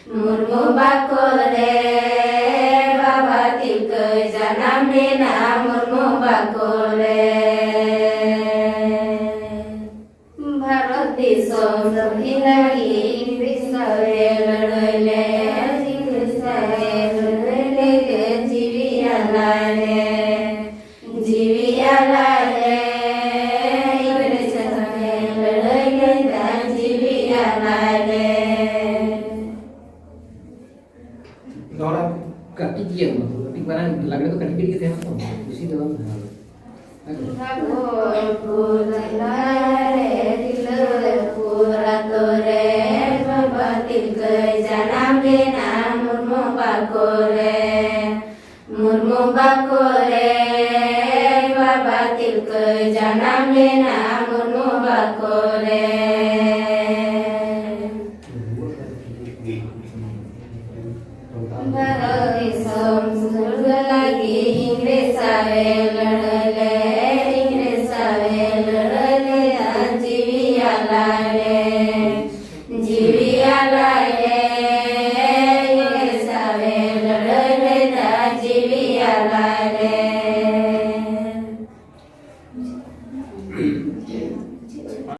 Murmu bakore Baba Tilke janam dena murmu bakore Bharat disom samhilagi Inggrisare ladole Inggrisare ladole jiviyalale jiviyalale Inggrisare ladole jiviyalale orang kaki diam, tapi mana lagu itu kan pilih kita apa? Di situ kan. Murmu bakore Baba Tilke janam dena murmu bakore Bharat disom surga lagi Inggris save ladale Inggris save ladale jiviyalale jiviyalale Inggris save ladale jiviyalale